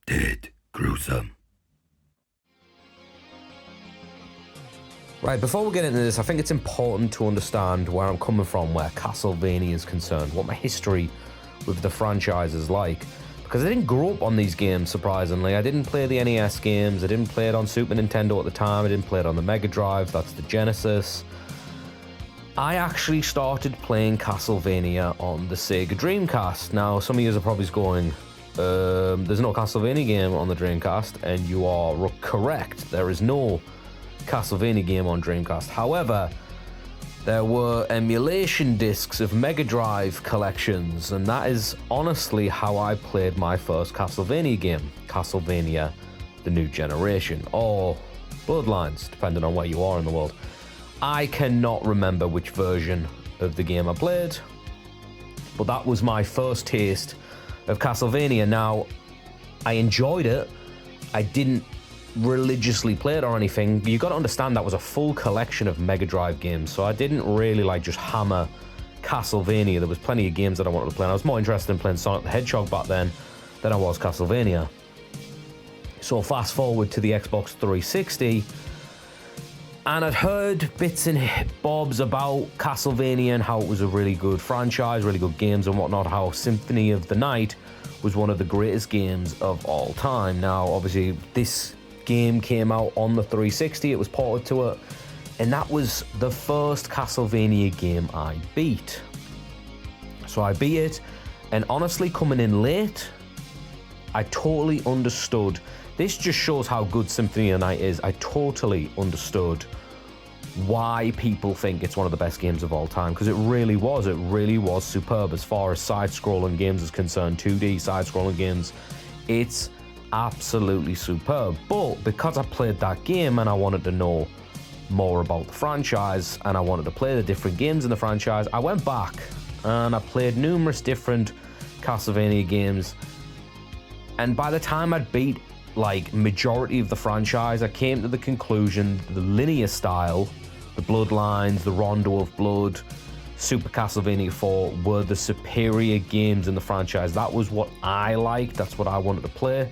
Dead. Gruesome. Right, before we get into this, I think it's important to understand where I'm coming from, where Castlevania is concerned, what my history with the franchise is like. Because I didn't grow up on these games, surprisingly. I didn't play the NES games, I didn't play it on Super Nintendo at the time, I didn't play it on the Mega Drive, that's the Genesis. I actually started playing Castlevania on the Sega Dreamcast. Now, some of you are probably going, there's no Castlevania game on the Dreamcast, and you are correct. There is no Castlevania game on Dreamcast. However, there were emulation discs of Mega Drive collections, and that is honestly how I played my first Castlevania game, Castlevania The New Generation, or Bloodlines, depending on where you are in the world. I cannot remember which version of the game I played, but that was my first taste of Castlevania. Now, I enjoyed it. I didn't religiously play it or anything. You got to understand that was a full collection of Mega Drive games, so I didn't really just hammer Castlevania. There was plenty of games that I wanted to play, and I was more interested in playing Sonic the Hedgehog back then than I was Castlevania. So fast forward to the Xbox 360, and I'd heard bits and bobs about Castlevania and how it was a really good franchise, really good games and whatnot, how Symphony of the Night was one of the greatest games of all time. Now, obviously, this game came out on the 360, it was ported to it, and that was the first Castlevania game I beat. So I beat it, and honestly, coming in late, I totally understood. This just shows how good Symphony of the Night is. I totally understood why people think it's one of the best games of all time, because it really was superb as far as side-scrolling games is concerned. 2D side-scrolling games, it's absolutely superb. But because I played that game and I wanted to know more about the franchise and I wanted to play the different games in the franchise, I went back and I played numerous different Castlevania games, and by the time I'd beat majority of the franchise, I came to the conclusion the linear style, the Bloodlines, the Rondo of Blood, Super Castlevania 4 were the superior games in the franchise. That was what I liked, that's what I wanted to play.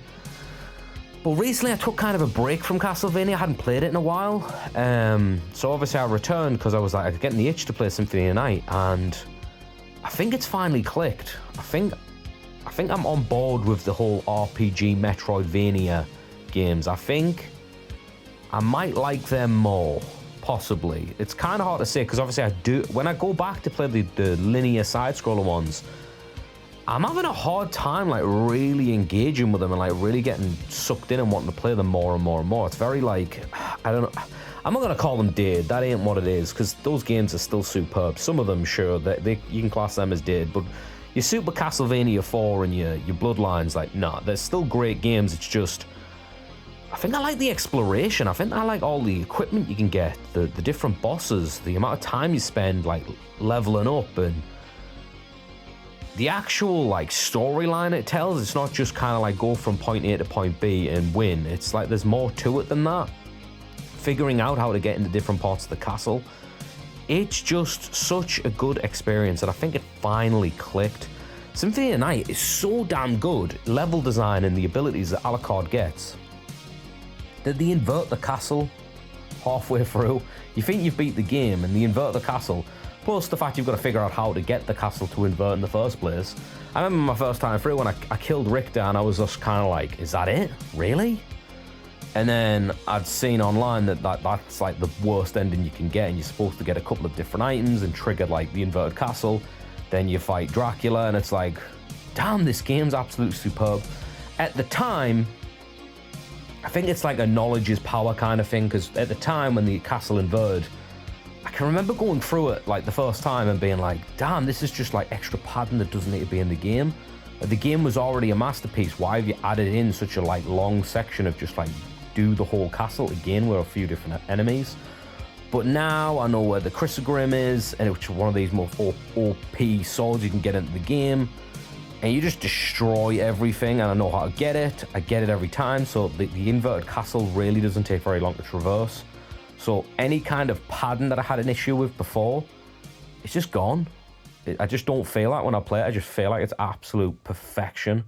But recently I took kind of a break from Castlevania. I hadn't played it in a while, so obviously I returned because I was getting the itch to play Symphony of the Night, and I think it's finally clicked. I think I'm on board with the whole RPG Metroidvania games. I think I might like them more, possibly. It's kind of hard to say, because obviously when I go back to play the linear side-scroller ones, I'm having a hard time really engaging with them and really getting sucked in and wanting to play them more and more and more. It's very I don't know. I'm not going to call them dated. That ain't what it is, because those games are still superb. Some of them, sure, you can class them as dated, but your Super Castlevania 4 and your Bloodlines, nah, they're still great games. It's just, I think I like the exploration. I think I like all the equipment you can get, the different bosses, the amount of time you spend leveling up, and the actual storyline it tells. It's not just kind of go from point A to point B and win. It's there's more to it than that. Figuring out how to get into different parts of the castle. It's just such a good experience, and I think it finally clicked. Symphony of the Night is so damn good, level design and the abilities that Alucard gets, that they invert the castle halfway through. You think you've beat the game, and they invert the castle, plus the fact you've got to figure out how to get the castle to invert in the first place. I remember my first time through when I killed Richter, and I was just kind of is that it? Really? And then I'd seen online that that's the worst ending you can get, and you're supposed to get a couple of different items and trigger the inverted castle. Then you fight Dracula, and it's damn, this game's absolutely superb. At the time, I think it's a knowledge is power kind of thing, because at the time when the castle inverted, I can remember going through it the first time and being damn, this is just extra padding that doesn't need to be in the game. The game was already a masterpiece. Why have you added in such a long section of just do the whole castle again with a few different enemies? But now I know where the Chrysogrim is, and it's one of these more OP swords you can get into the game, and you just destroy everything, and I know how to get it. I get it every time, so the inverted castle really doesn't take very long to traverse. So any kind of padding that I had an issue with before, it's just gone. I just don't feel that when I play it. I just feel like it's absolute perfection.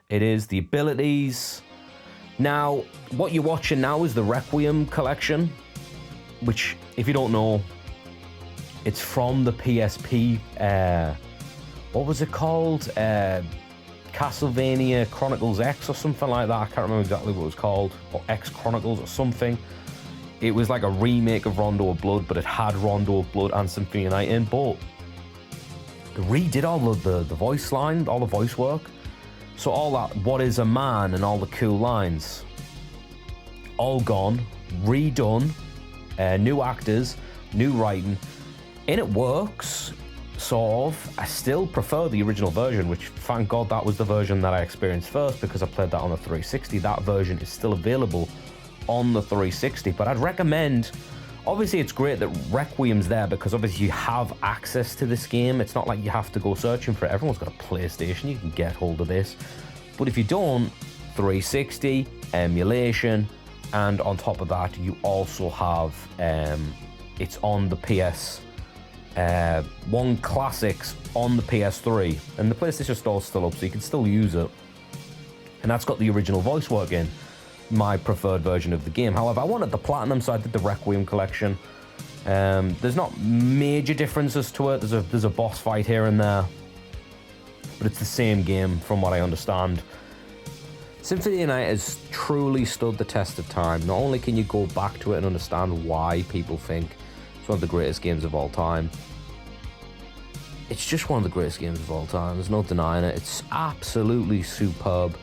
It is the abilities. Now, what you're watching now is the Requiem collection, which, if you don't know, it's from the PSP. What was it called? Castlevania Chronicles X or something like that. I can't remember exactly what it was called, or X Chronicles or something. It was like a remake of Rondo of Blood, but it had Rondo of Blood and Symphony of the Night in, but they redid all the voice line, all the voice work. So all that, what is a man, and all the cool lines, all gone, redone, new actors, new writing, and it works, sort of. I still prefer the original version, which, thank God, that was the version that I experienced first, because I played that on the 360. That version is still available on the 360, but I'd recommend, obviously it's great that Requiem's there, because obviously you have access to this game. It's not like you have to go searching for it. Everyone's got a PlayStation, you can get hold of this. But if you don't, 360, emulation, and on top of that, you also have, it's on the PS1 Classics on the PS3, and the PlayStation Store's still up, so you can still use it. And that's got the original voice work in, my preferred version of the game. However, I wanted the Platinum, so I did the Requiem collection. There's not major differences to it. There's a boss fight here and there, but it's the same game from what I understand. Symphony of the Night has truly stood the test of time. Not only can you go back to it and understand why people think it's one of the greatest games of all time, it's just one of the greatest games of all time. There's no denying it. It's absolutely superb.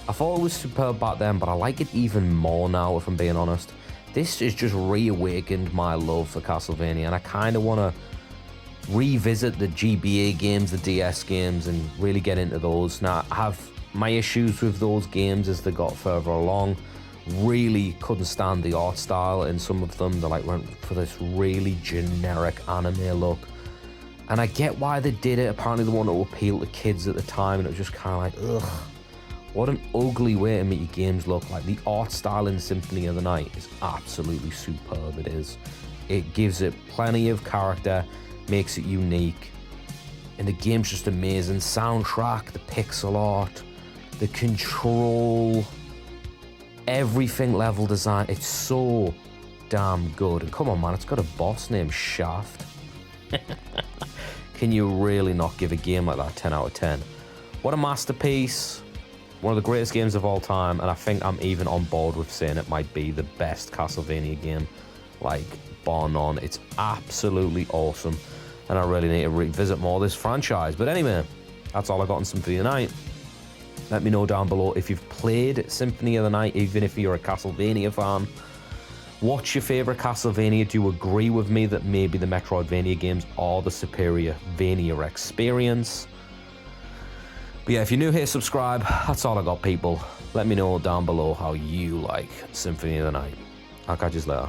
I thought it was superb back then, but I like it even more now, if I'm being honest. This has just reawakened my love for Castlevania, and I kind of want to revisit the GBA games, the DS games, and really get into those. Now, I have my issues with those games as they got further along. Really couldn't stand the art style in some of them. They went for this really generic anime look. And I get why they did it. Apparently they wanted to appeal to kids at the time, and it was just kind of like, ugh. What an ugly way to make your games look. Like, the art style in Symphony of the Night is absolutely superb. It is. It gives it plenty of character, makes it unique, and the game's just amazing. Soundtrack, the pixel art, the control, everything, level design. It's so damn good. And come on, man, it's got a boss named Shaft. Can you really not give a game like that 10 out of 10? What a masterpiece. One of the greatest games of all time, and I think I'm even on board with saying it might be the best Castlevania game, like, bar none. It's absolutely awesome, and I really need to revisit more of this franchise. But anyway, that's all I got on Symphony of the Night. Let me know down below if you've played Symphony of the Night, even if you're a Castlevania fan. What's your favourite Castlevania? Do you agree with me that maybe the Metroidvania games are the superior Vania experience? But yeah, if you're new here, subscribe. That's all I got, people. Let me know down below how you like Symphony of the Night. I'll catch you later.